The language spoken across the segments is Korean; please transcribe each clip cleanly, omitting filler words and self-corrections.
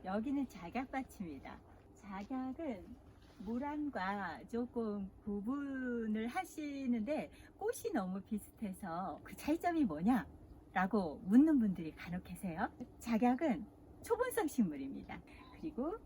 여기는 작약밭입니다. 작약은 모란과 조금 구분을 하시는데 꽃이 너무 비슷해서 그 차이점이 뭐냐? 라고 묻는 분들이 간혹 계세요. 작약은 초본성 식물입니다. 그리고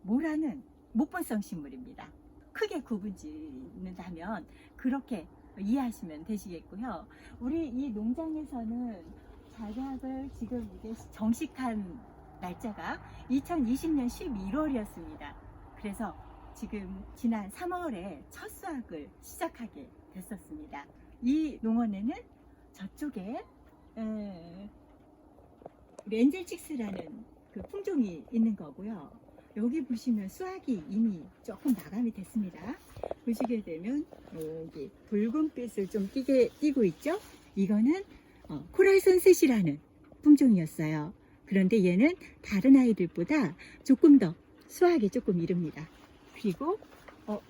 모란은 목본성 식물입니다. 크게 구분 짓는다면 그렇게 이해하시면 되시겠고요. 우리 이 농장에서는 작약을 지금 이게 정식한 날짜가 2020년 11월이었습니다. 그래서 지금 지난 3월에 첫 수확을 시작하게 됐었습니다. 이 농원에는 저쪽에 엔젤칙스라는 그 품종이 있는 거고요. 여기 보시면 수확이 이미 조금 마감이 됐습니다. 보시게 되면 여기 붉은빛을 좀 띄고 있죠. 이거는 코랄 선셋이라는 품종이었어요. 그런데 얘는 다른 아이들보다 조금 더 수확이 조금 이릅니다. 그리고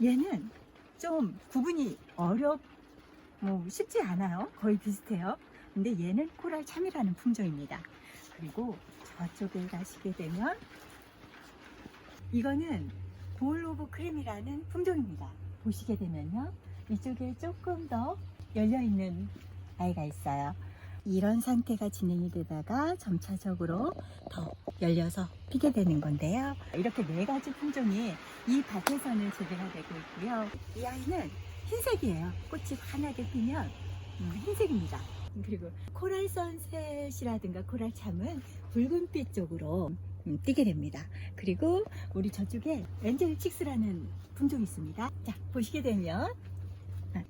얘는 좀 구분이 쉽지 않아요. 거의 비슷해요. 근데 얘는 코랄 참이라는 품종입니다. 그리고 저쪽에 가시게 되면 이거는 볼 오브 크림이라는 품종입니다. 보시게 되면요, 이쪽에 조금 더 열려있는 아이가 있어요. 이런 상태가 진행이 되다가 점차적으로 더 열려서 피게 되는 건데요. 이렇게 4가지 품종이 이 밭에서는 재배가 되고 있고요. 이 아이는 흰색이에요. 꽃이 환하게 피면 흰색입니다. 그리고 코랄 선셋이라든가 코랄 참은 붉은빛 쪽으로 띄게 됩니다. 그리고 우리 저쪽에 엔젤칙스라는 품종이 있습니다. 자, 보시게 되면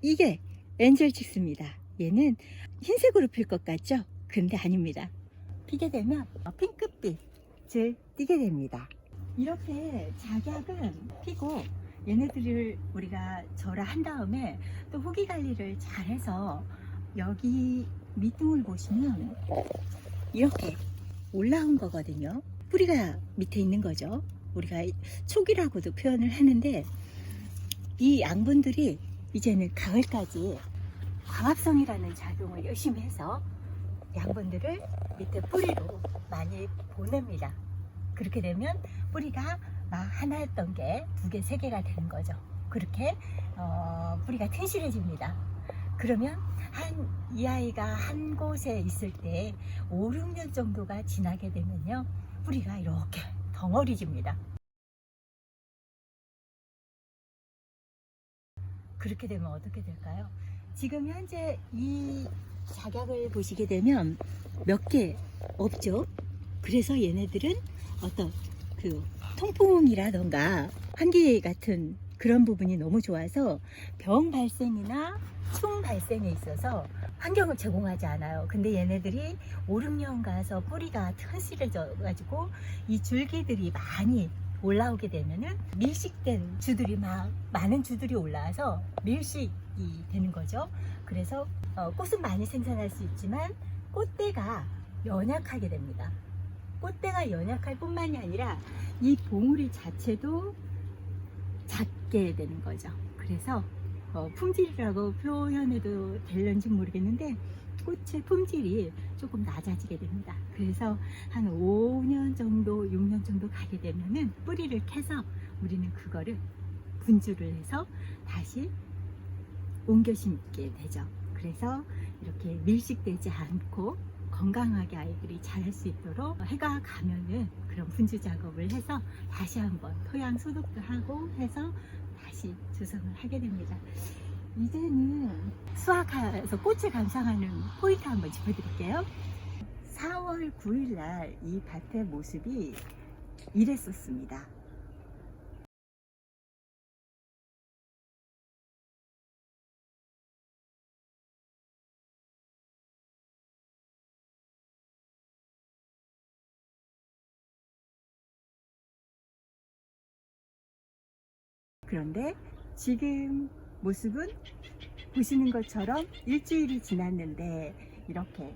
이게 엔젤칙스입니다. 얘는 흰색으로 필 것 같죠? 근데 아닙니다. 피게 되면 핑크빛을 띠게 됩니다. 이렇게 작약은 피고 얘네들을 우리가 절화한 다음에 또 후기 관리를 잘 해서 여기 밑둥을 보시면 이렇게 올라온 거거든요. 뿌리가 밑에 있는 거죠. 우리가 촉이라고도 표현을 하는데 이 양분들이 이제는 가을까지 광합성이라는 작용을 열심히 해서 양분들을 밑에 뿌리로 많이 보냅니다. 그렇게 되면 뿌리가 하나였던 게 2개, 3개가 되는 거죠. 그렇게 뿌리가 튼실해집니다. 그러면 이 아이가 한 곳에 있을 때 5, 6년 정도가 지나게 되면요, 뿌리가 이렇게 덩어리집니다. 그렇게 되면 어떻게 될까요? 지금 현재 이 작약을 보시게 되면 몇 개 없죠. 그래서 얘네들은 어떤 그 통풍이라던가 환기 같은 그런 부분이 너무 좋아서 병 발생이나 충 발생에 있어서 환경을 제공하지 않아요. 근데 얘네들이 5, 6년 가서 뿌리가 튼실해져 가지고 이 줄기들이 많이 올라오게 되면은 밀식된 주들이 많은 주들이 올라와서 밀식이 되는 거죠. 그래서 꽃은 많이 생산할 수 있지만 꽃대가 연약하게 됩니다. 꽃대가 연약할 뿐만이 아니라 이 봉우리 자체도 작게 되는 거죠. 그래서 품질이라고 표현해도 될런지 모르겠는데 꽃의 품질이 조금 낮아지게 됩니다. 그래서 한 5년 정도, 6년 정도 가게 되면은 뿌리를 캐서 우리는 그거를 분주를 해서 다시 옮겨 심게 되죠. 그래서 이렇게 밀식되지 않고 건강하게 아이들이 자랄 수 있도록 해가 가면은 그런 분주 작업을 해서 다시 한번 토양 소독도 하고 해서 다시 조성을 하게 됩니다. 이제는 수확해서 꽃을 감상하는 포인트 한번 짚어드릴게요. 4월 9일 날 이 밭의 모습이 이랬었습니다. 그런데 지금 모습은 보시는 것처럼 일주일이 지났는데 이렇게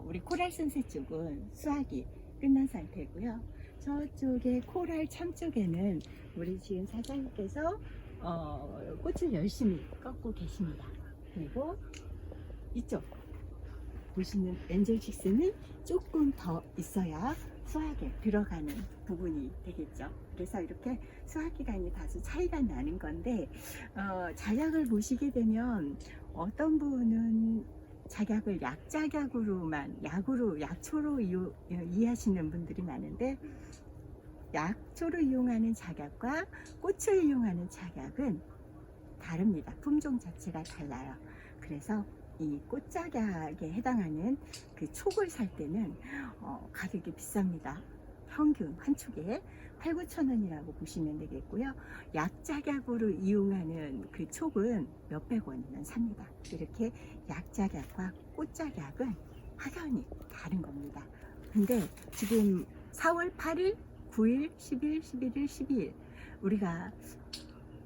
우리 코랄 선셋 쪽은 수확이 끝난 상태고요. 저쪽에 코랄 참 쪽에는 우리 지금 사장님께서 꽃을 열심히 꺾고 계십니다. 그리고 이쪽 보시는 엔젤식스는 조금 더 있어야 수확에 들어가는 부분이 되겠죠. 그래서 이렇게 수확 기간이 다소 차이가 나는 건데, 작약을 보시게 되면 어떤 분은 작약을 약작약으로만, 약초로 이해하시는 분들이 많은데, 약초로 이용하는 작약과 꽃을 이용하는 작약은 다릅니다. 품종 자체가 달라요. 그래서 이 꽃작약에 해당하는 그 촉을 살 때는 가격이 비쌉니다. 평균 한 촉에 8, 9천 원이라고 보시면 되겠고요. 약작약으로 이용하는 그 촉은 몇백 원이면 삽니다. 이렇게 약작약과 꽃작약은 확연히 다른 겁니다. 근데 지금 4월 8일, 9일, 10일, 11일, 12일 우리가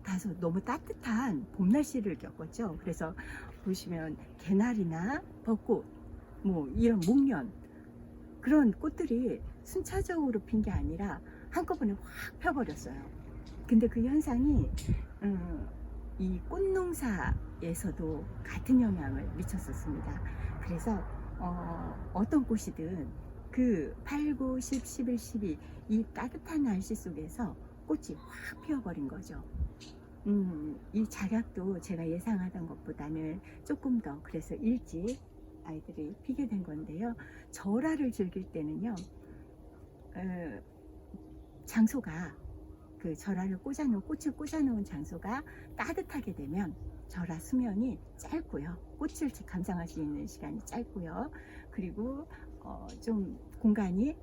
다소 너무 따뜻한 봄 날씨를 겪었죠. 그래서 보시면 개나리나 벚꽃, 뭐 이런 목련 그런 꽃들이 순차적으로 핀 게 아니라 한꺼번에 확 펴버렸어요. 근데 그 현상이 이 꽃농사에서도 같은 영향을 미쳤었습니다. 그래서 어떤 꽃이든 그 8, 9, 10, 11, 12 이 따뜻한 날씨 속에서 꽃이 확 피어버린 거죠. 이 작약도 제가 예상하던 것보다는 조금 더 그래서 일찍 아이들이 피게 된 건데요. 절화를 즐길 때는요, 장소가 그 절화를 꽂아놓은 꽃을 꽂아놓은 장소가 따뜻하게 되면 절화 수면이 짧고요. 꽃을 감상할 수 있는 시간이 짧고요. 그리고 좀 공간이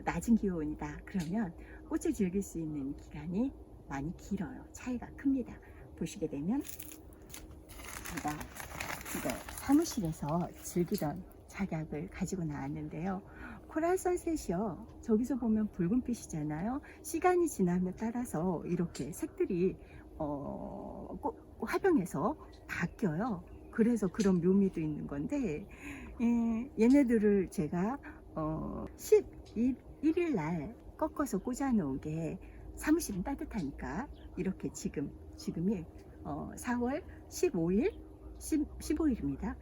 낮은 기온이다 그러면 꽃을 즐길 수 있는 기간이 많이 길어요. 차이가 큽니다. 보시게 되면 제가 이거 사무실에서 즐기던 작약을 가지고 나왔는데요. 코랄 선셋이요. 저기서 보면 붉은빛이잖아요. 시간이 지남에 따라서 이렇게 색들이 화병에서 바뀌어요. 그래서 그런 묘미도 있는 건데 얘네들을 제가 11일 날 꺾어서 꽂아 놓은 게 사무실은 따뜻하니까 이렇게 지금이 4월 15일 15일입니다.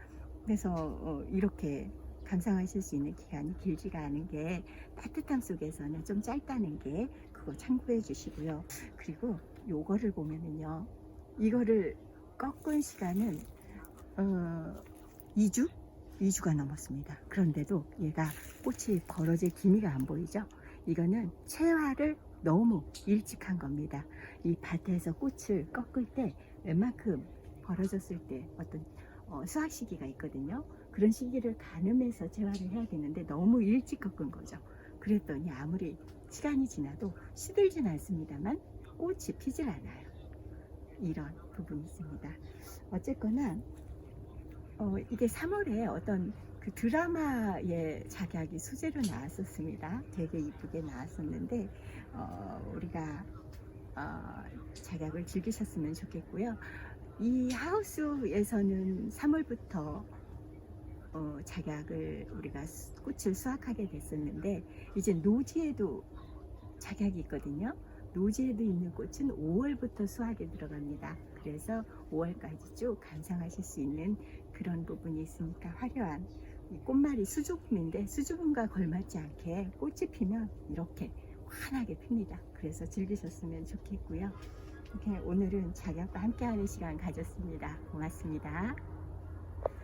그래서 이렇게 감상하실 수 있는 기간이 길지가 않은 게 따뜻함 속에서는 좀 짧다는 게 그거 참고해 주시고요. 그리고 요거를 보면은요, 이거를 꺾은 시간은 2주가 넘었습니다. 그런데도 얘가 꽃이 벌어질 기미가 안 보이죠? 이거는 채화를 너무 일찍 한 겁니다. 이 밭에서 꽃을 꺾을 때 웬만큼 벌어졌을 때 어떤 수확 시기가 있거든요. 그런 시기를 가늠해서 채화를 해야 되는데 너무 일찍 꺾은 거죠. 그랬더니 아무리 시간이 지나도 시들진 않습니다만 꽃이 피질 않아요. 이런 부분이 있습니다. 어쨌거나 이게 3월에 어떤 그 드라마의 작약이 소재로 나왔었습니다. 되게 이쁘게 나왔었는데 우리가 작약을 즐기셨으면 좋겠고요. 이 하우스에서는 3월부터 작약을 우리가 꽃을 수확하게 됐었는데 이제 노지에도 작약이 있거든요. 노지에도 있는 꽃은 5월부터 수확에 들어갑니다. 그래서 5월까지 쭉 감상하실 수 있는 그런 부분이 있으니까 화려한 이 꽃말이 수줍음인데 수줍음과 걸맞지 않게 꽃이 피면 이렇게 환하게 핍니다. 그래서 즐기셨으면 좋겠고요. 이렇게 오늘은 작약과 함께하는 시간 가졌습니다. 고맙습니다.